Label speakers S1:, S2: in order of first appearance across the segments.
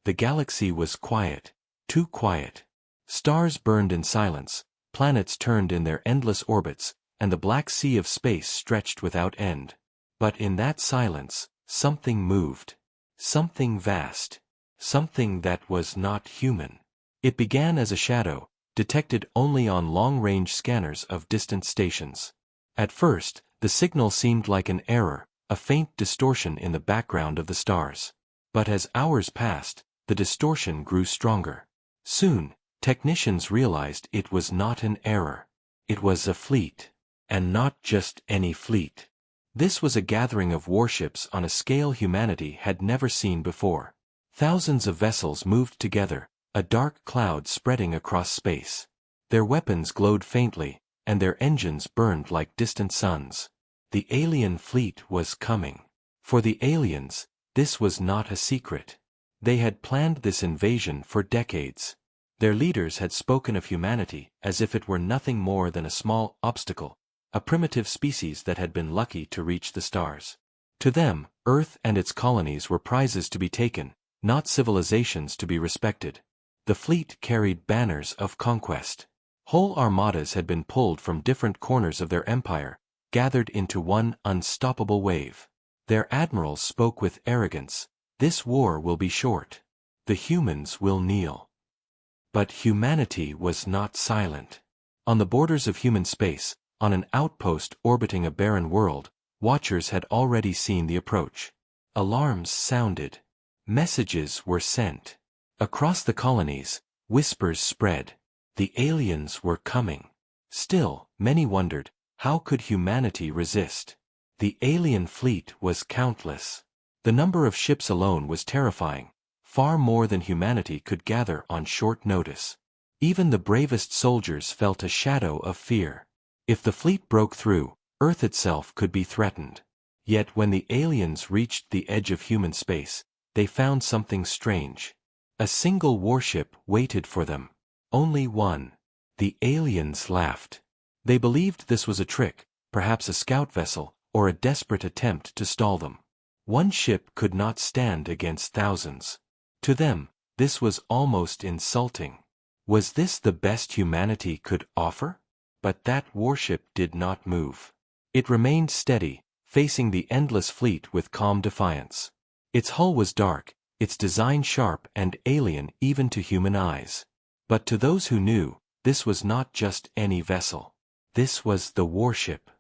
S1: The galaxy was quiet, too quiet. Stars burned in silence, planets turned in their endless orbits, and the black sea of space stretched without end. But in that silence, something moved. Something vast. Something that was not human. It began as a shadow, detected only on long-range scanners of distant stations. At first, the signal seemed like an error, a faint distortion in the background of the stars. But as hours passed, the distortion grew stronger. Soon, technicians realized it was not an error. It was a fleet. And not just any fleet. This was a gathering of warships on a scale humanity had never seen before. Thousands of vessels moved together, a dark cloud spreading across space. Their weapons glowed faintly, and their engines burned like distant suns. The alien fleet was coming. For the aliens, this was not a secret. They had planned this invasion for decades. Their leaders had spoken of humanity as if it were nothing more than a small obstacle, a primitive species that had been lucky to reach the stars. To them, Earth and its colonies were prizes to be taken, not civilizations to be respected. The fleet carried banners of conquest. Whole armadas had been pulled from different corners of their empire, gathered into one unstoppable wave. Their admirals spoke with arrogance, "This war will be short. The humans will kneel." But humanity was not silent. On the borders of human space, on an outpost orbiting a barren world, watchers had already seen the approach. Alarms sounded. Messages were sent. Across the colonies, whispers spread. The aliens were coming. Still, many wondered, how could humanity resist? The alien fleet was countless. The number of ships alone was terrifying, far more than humanity could gather on short notice. Even the bravest soldiers felt a shadow of fear. If the fleet broke through, Earth itself could be threatened. Yet when the aliens reached the edge of human space, they found something strange. A single warship waited for them. Only one. The aliens laughed. They believed this was a trick, perhaps a scout vessel, or a desperate attempt to stall them. One ship could not stand against thousands. To them, this was almost insulting. Was this the best humanity could offer? But that warship did not move. It remained steady, facing the endless fleet with calm defiance. Its hull was dark, its design sharp and alien even to human eyes. But to those who knew, this was not just any vessel. This was the warship.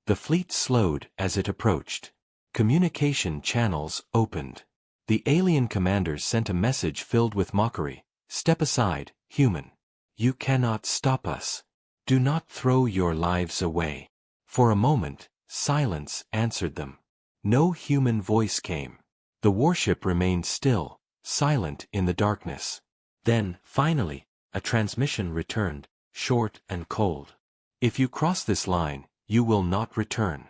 S1: The fleet slowed as it approached. Communication channels opened. The alien commanders sent a message filled with mockery. "Step aside, human. You cannot stop us. Do not throw your lives away." For a moment, silence answered them. No human voice came. The warship remained still, silent in the darkness. Then, finally, a transmission returned, short and cold. "If you cross this line, you will not return."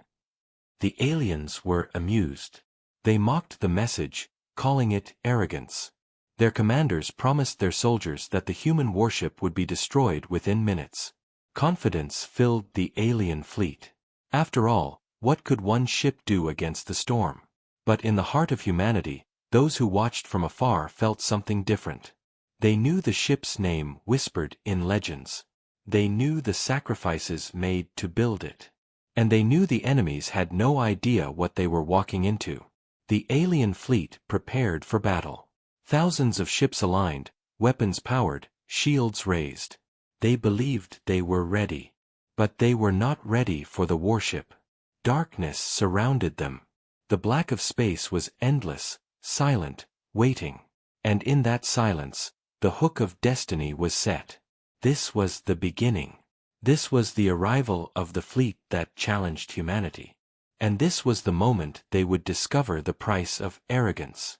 S1: The aliens were amused. They mocked the message, calling it arrogance. Their commanders promised their soldiers that the human warship would be destroyed within minutes. Confidence filled the alien fleet. After all, what could one ship do against the storm? But in the heart of humanity, those who watched from afar felt something different. They knew the ship's name whispered in legends. They knew the sacrifices made to build it. And they knew the enemies had no idea what they were walking into. The alien fleet prepared for battle. Thousands of ships aligned, weapons powered, shields raised. They believed they were ready. But they were not ready for the warship. Darkness surrounded them. The black of space was endless, silent, waiting. And in that silence, the hook of destiny was set. This was the beginning. This was the arrival of the fleet that challenged humanity. And this was the moment they would discover the price of arrogance.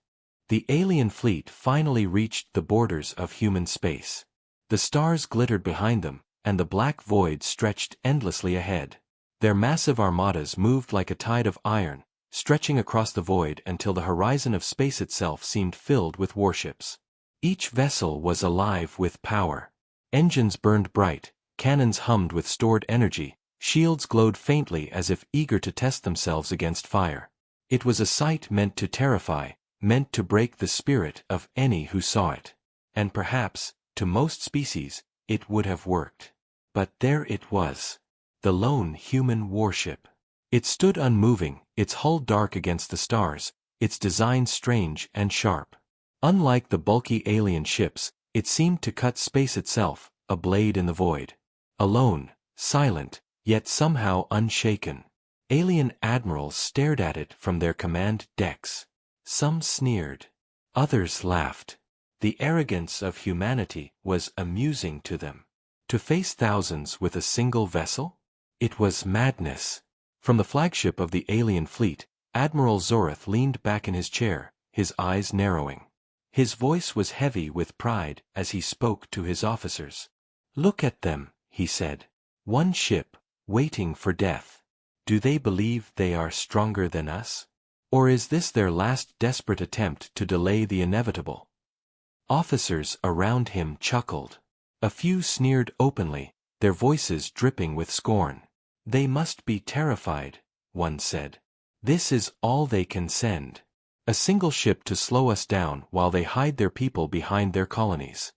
S1: The alien fleet finally reached the borders of human space. The stars glittered behind them, and the black void stretched endlessly ahead. Their massive armadas moved like a tide of iron, stretching across the void until the horizon of space itself seemed filled with warships. Each vessel was alive with power. Engines burned bright, cannons hummed with stored energy, shields glowed faintly as if eager to test themselves against fire. It was a sight meant to terrify, meant to break the spirit of any who saw it. And perhaps, to most species, it would have worked. But there it was. The lone human warship. It stood unmoving, its hull dark against the stars, its design strange and sharp. Unlike the bulky alien ships, it seemed to cut space itself, a blade in the void. Alone, silent, yet somehow unshaken. Alien admirals stared at it from their command decks. Some sneered. Others laughed. The arrogance of humanity was amusing to them. To face thousands with a single vessel? It was madness. From the flagship of the alien fleet, Admiral Zorath leaned back in his chair, his eyes narrowing. His voice was heavy with pride as he spoke to his officers. "Look at them," he said. "One ship, waiting for death. Do they believe they are stronger than us? Or is this their last desperate attempt to delay the inevitable?" Officers around him chuckled. A few sneered openly, their voices dripping with scorn. "They must be terrified," one said. "This is all they can send. A single ship to slow us down while they hide their people behind their colonies."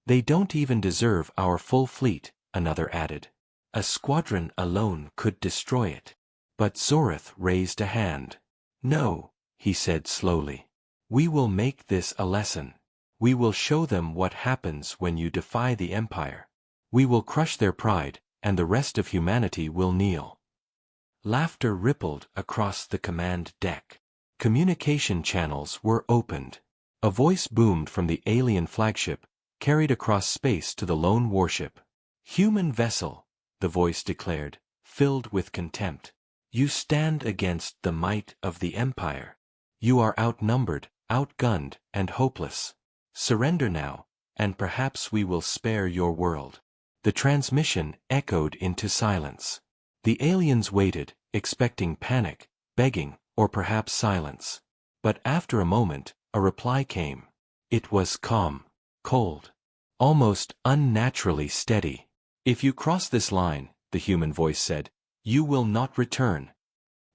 S1: "They don't even deserve our full fleet," another added. "A squadron alone could destroy it." But Zorath raised a hand. "No," he said slowly. "We will make this a lesson. We will show them what happens when you defy the Empire. We will crush their pride, and the rest of humanity will kneel." Laughter rippled across the command deck. Communication channels were opened. A voice boomed from the alien flagship, carried across space to the lone warship. "Human vessel," the voice declared, filled with contempt. "You stand against the might of the Empire. You are outnumbered, outgunned, and hopeless. Surrender now, and perhaps we will spare your world." The transmission echoed into silence. The aliens waited, expecting panic, begging, or perhaps silence. But after a moment, a reply came. It was calm, cold, almost unnaturally steady. "If you cross this line," the human voice said, "you will not return."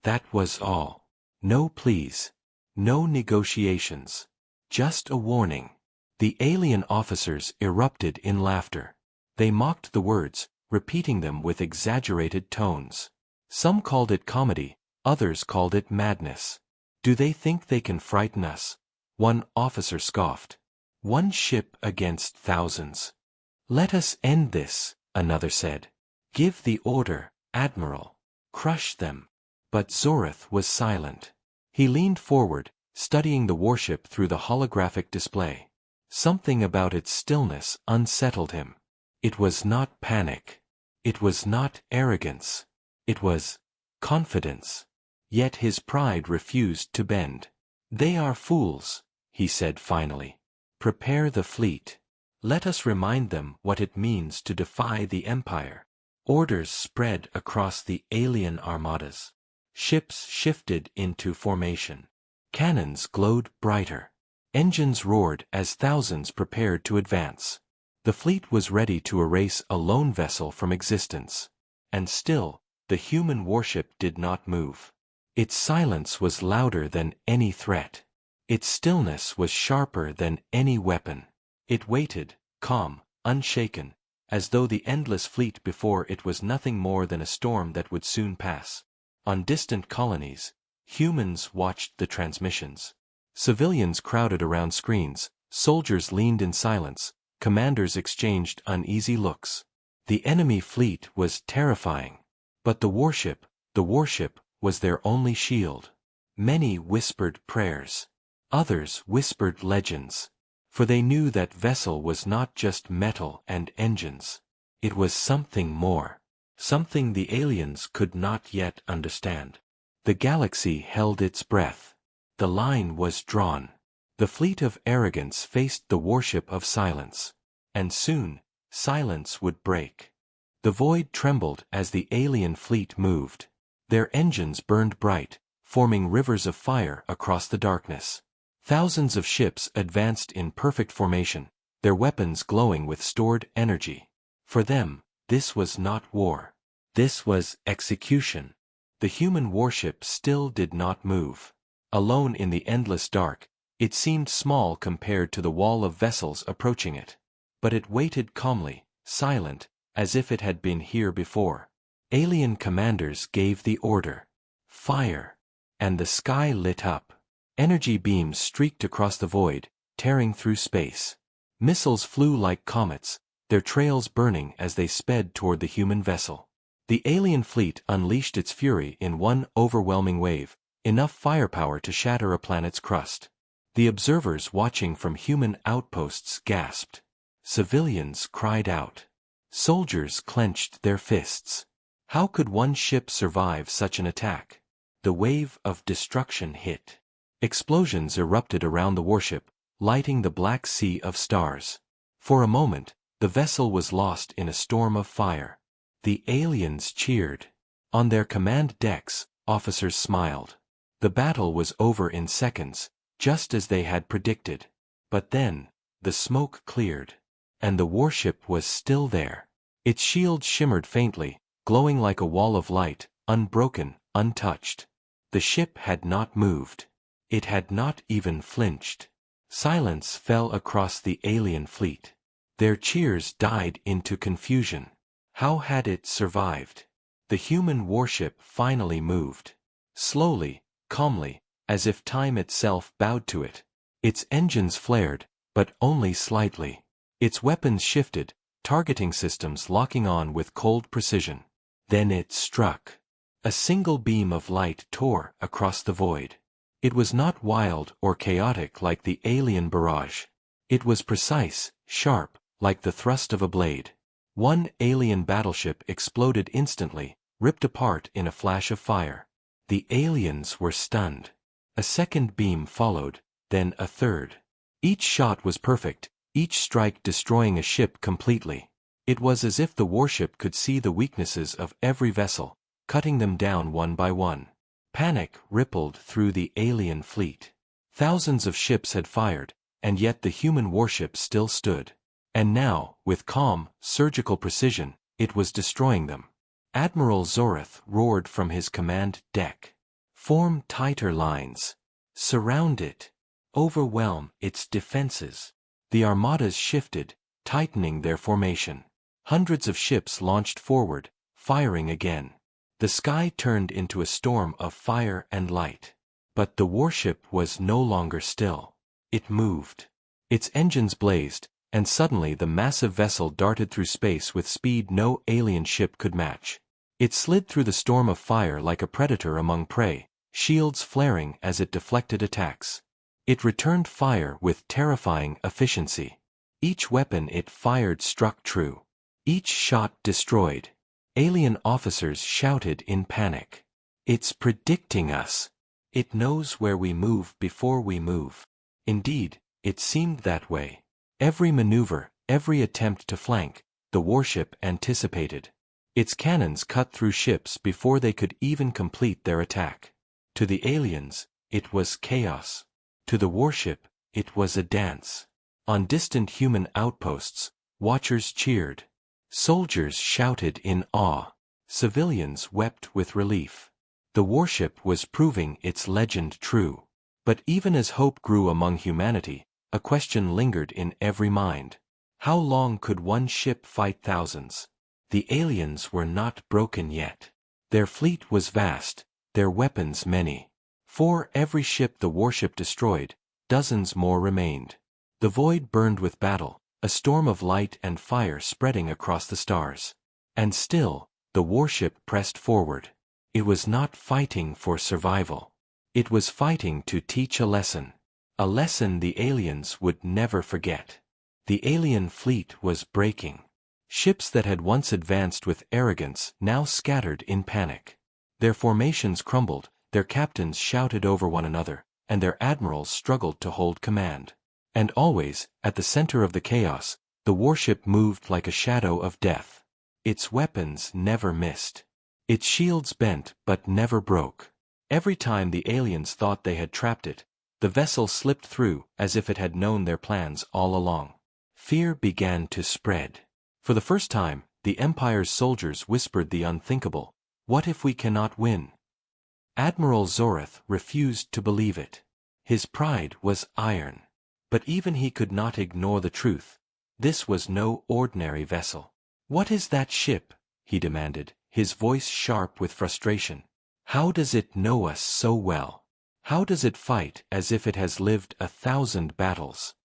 S1: That was all. No pleas. No negotiations. Just a warning. The alien officers erupted in laughter. They mocked the words, repeating them with exaggerated tones. Some called it comedy, others called it madness. "Do they think they can frighten us?" one officer scoffed. "One ship against thousands." "Let us end this," another said. "Give the order, Admiral. Crush them." But Zorath was silent. He leaned forward, studying the warship through the holographic display. Something about its stillness unsettled him. It was not panic. It was not arrogance. It was confidence. Yet his pride refused to bend. "They are fools," he said finally. "Prepare the fleet. Let us remind them what it means to defy the Empire." Orders spread across the alien armadas. Ships shifted into formation. Cannons glowed brighter. Engines roared as thousands prepared to advance. The fleet was ready to erase a lone vessel from existence. And still, the human warship did not move. Its silence was louder than any threat. Its stillness was sharper than any weapon. It waited, calm, unshaken, as though the endless fleet before it was nothing more than a storm that would soon pass. On distant colonies, humans watched the transmissions. Civilians crowded around screens, soldiers leaned in silence, commanders exchanged uneasy looks. The enemy fleet was terrifying. But the warship was their only shield. Many whispered prayers. Others whispered legends. For they knew that vessel was not just metal and engines. It was something more. Something the aliens could not yet understand. The galaxy held its breath. The line was drawn. The fleet of arrogance faced the warship of silence. And soon, silence would break. The void trembled as the alien fleet moved. Their engines burned bright, forming rivers of fire across the darkness. Thousands of ships advanced in perfect formation, their weapons glowing with stored energy. For them, this was not war. This was execution. The human warship still did not move. Alone in the endless dark, It seemed small compared to the wall of vessels approaching it. But it waited calmly, silent, as if it had been here before. Alien commanders gave the order. Fire. And the sky lit up. Energy beams streaked across the void, tearing through space. Missiles flew like comets, their trails burning as they sped toward the human vessel. The alien fleet unleashed its fury in one overwhelming wave, enough firepower to shatter a planet's crust. The observers watching from human outposts gasped. Civilians cried out. Soldiers clenched their fists. How could one ship survive such an attack? The wave of destruction hit. Explosions erupted around the warship, lighting the black sea of stars. For a moment, the vessel was lost in a storm of fire. The aliens cheered. On their command decks, officers smiled. The battle was over in seconds, just as they had predicted. But then, the smoke cleared. And the warship was still there. Its shield shimmered faintly, glowing like a wall of light, unbroken, untouched. The ship had not moved. It had not even flinched. Silence fell across the alien fleet. Their cheers died into confusion. How had it survived? The human warship finally moved. Slowly, calmly, as if time itself bowed to it. Its engines flared, but only slightly. Its weapons shifted, targeting systems locking on with cold precision. Then it struck. A single beam of light tore across the void. It was not wild or chaotic like the alien barrage. It was precise, sharp, like the thrust of a blade. One alien battleship exploded instantly, ripped apart in a flash of fire. The aliens were stunned. A second beam followed, then a third. Each shot was perfect, each strike destroying a ship completely. It was as if the warship could see the weaknesses of every vessel, cutting them down one by one. Panic rippled through the alien fleet. Thousands of ships had fired, and yet the human warship still stood. And now, with calm, surgical precision, it was destroying them. Admiral Zoreth roared from his command deck. Form tighter lines. Surround it. Overwhelm its defenses. The armadas shifted, tightening their formation. Hundreds of ships launched forward, firing again. The sky turned into a storm of fire and light. But the warship was no longer still. It moved. Its engines blazed, and suddenly the massive vessel darted through space with speed no alien ship could match. It slid through the storm of fire like a predator among prey, shields flaring as it deflected attacks. It returned fire with terrifying efficiency. Each weapon it fired struck true. Each shot destroyed. Alien officers shouted in panic. It's predicting us. It knows where we move before we move. Indeed, it seemed that way. Every maneuver, every attempt to flank, the warship anticipated. Its cannons cut through ships before they could even complete their attack. To the aliens, it was chaos. To the warship, it was a dance. On distant human outposts, watchers cheered. Soldiers shouted in awe. Civilians wept with relief. The warship was proving its legend true. But even as hope grew among humanity, a question lingered in every mind. How long could one ship fight thousands? The aliens were not broken yet. Their fleet was vast, their weapons many. For every ship the warship destroyed, dozens more remained. The void burned with battle, a storm of light and fire spreading across the stars. And still, the warship pressed forward. It was not fighting for survival. It was fighting to teach a lesson the aliens would never forget. The alien fleet was breaking. Ships that had once advanced with arrogance now scattered in panic. Their formations crumbled, their captains shouted over one another, and their admirals struggled to hold command. And always, at the center of the chaos, the warship moved like a shadow of death. Its weapons never missed. Its shields bent but never broke. Every time the aliens thought they had trapped it, the vessel slipped through as if it had known their plans all along. Fear began to spread. For the first time, the Empire's soldiers whispered the unthinkable, "What if we cannot win?" Admiral Zoreth refused to believe it. His pride was iron. But even he could not ignore the truth. This was no ordinary vessel. "What is that ship?" he demanded, his voice sharp with frustration. "How does it know us so well? How does it fight as if it has lived 1,000 battles?"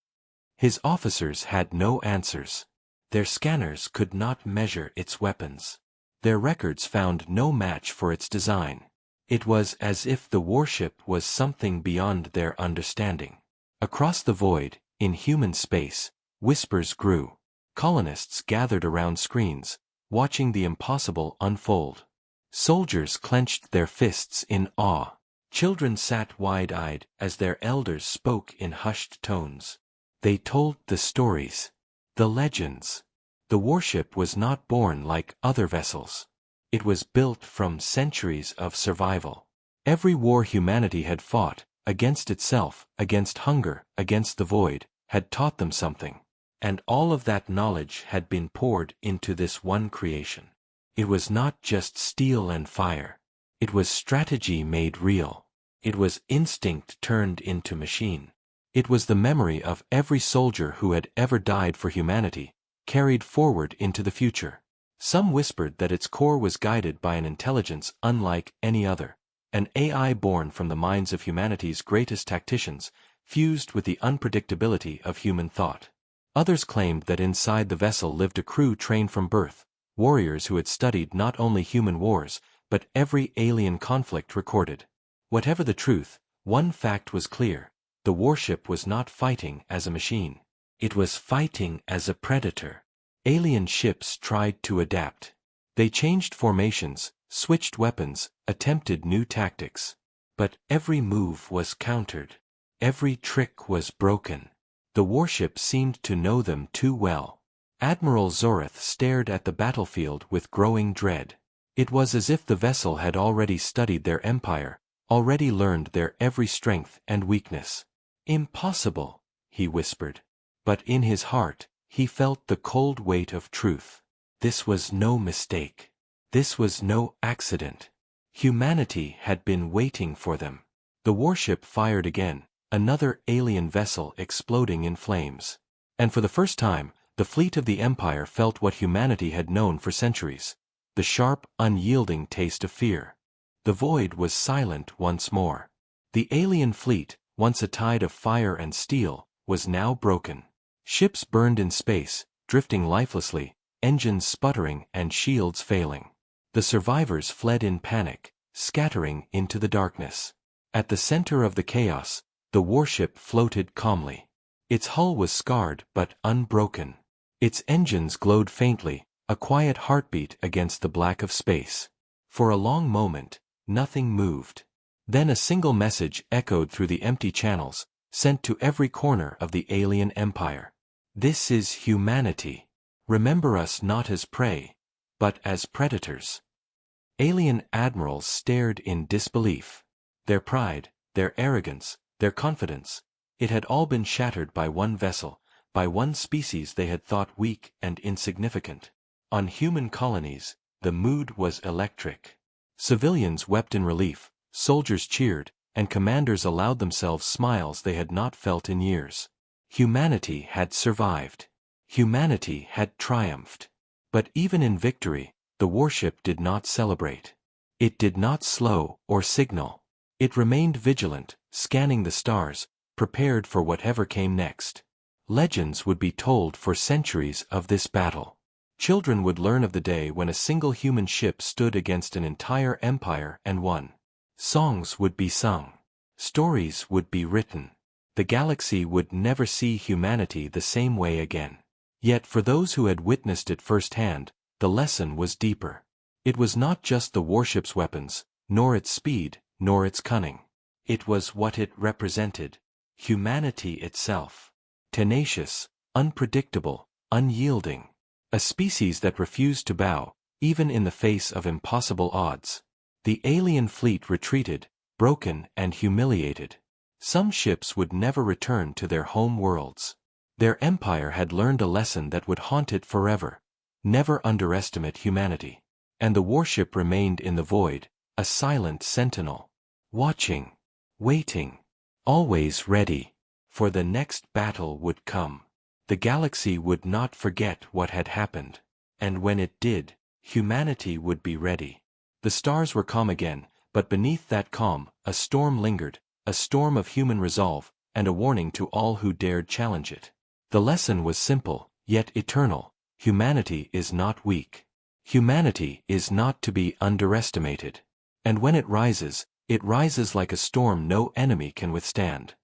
S1: His officers had no answers. Their scanners could not measure its weapons. Their records found no match for its design. It was as if the warship was something beyond their understanding. Across the void, in human space, whispers grew. Colonists gathered around screens, watching the impossible unfold. Soldiers clenched their fists in awe. Children sat wide-eyed as their elders spoke in hushed tones. They told the stories, the legends. The warship was not born like other vessels. It was built from centuries of survival. Every war humanity had fought, against itself, against hunger, against the void, had taught them something. And all of that knowledge had been poured into this one creation. It was not just steel and fire. It was strategy made real. It was instinct turned into machine. It was the memory of every soldier who had ever died for humanity, carried forward into the future. Some whispered that its core was guided by an intelligence unlike any other, an AI born from the minds of humanity's greatest tacticians, fused with the unpredictability of human thought. Others claimed that inside the vessel lived a crew trained from birth, warriors who had studied not only human wars, but every alien conflict recorded. Whatever the truth, one fact was clear: the warship was not fighting as a machine. It was fighting as a predator. Alien ships tried to adapt. They changed formations, switched weapons, attempted new tactics. But every move was countered. Every trick was broken. The warship seemed to know them too well. Admiral Zoreth stared at the battlefield with growing dread. It was as if the vessel had already studied their empire, already learned their every strength and weakness. "Impossible," he whispered. But in his heart, he felt the cold weight of truth. This was no mistake. This was no accident. Humanity had been waiting for them. The warship fired again, another alien vessel exploding in flames. And for the first time, the fleet of the Empire felt what humanity had known for centuries: the sharp, unyielding taste of fear. The void was silent once more. The alien fleet, once a tide of fire and steel, was now broken. Ships burned in space, drifting lifelessly, engines sputtering and shields failing. The survivors fled in panic, scattering into the darkness. At the center of the chaos, the warship floated calmly. Its hull was scarred but unbroken. Its engines glowed faintly, a quiet heartbeat against the black of space. For a long moment, nothing moved. Then a single message echoed through the empty channels, sent to every corner of the alien empire. "This is humanity. Remember us not as prey, but as predators." Alien admirals stared in disbelief. Their pride, their arrogance, their confidence, it had all been shattered by one vessel, by one species they had thought weak and insignificant. On human colonies, the mood was electric. Civilians wept in relief, soldiers cheered, and commanders allowed themselves smiles they had not felt in years. Humanity had survived. Humanity had triumphed. But even in victory, the warship did not celebrate. It did not slow or signal. It remained vigilant, scanning the stars, prepared for whatever came next. Legends would be told for centuries of this battle. Children would learn of the day when a single human ship stood against an entire empire and won. Songs would be sung. Stories would be written. The galaxy would never see humanity the same way again. Yet for those who had witnessed it firsthand, the lesson was deeper. It was not just the warship's weapons, nor its speed, nor its cunning. It was what it represented: humanity itself. Tenacious, unpredictable, unyielding. A species that refused to bow, even in the face of impossible odds. The alien fleet retreated, broken and humiliated. Some ships would never return to their home worlds. Their empire had learned a lesson that would haunt it forever: never underestimate humanity. And the warship remained in the void, a silent sentinel. Watching. Waiting. always ready, for the next battle would come. The galaxy would not forget what had happened, and when it did, humanity would be ready. The stars were calm again, but beneath that calm, a storm lingered, a storm of human resolve, and a warning to all who dared challenge it. The lesson was simple, yet eternal: humanity is not weak. Humanity is not to be underestimated. And when it rises like a storm no enemy can withstand.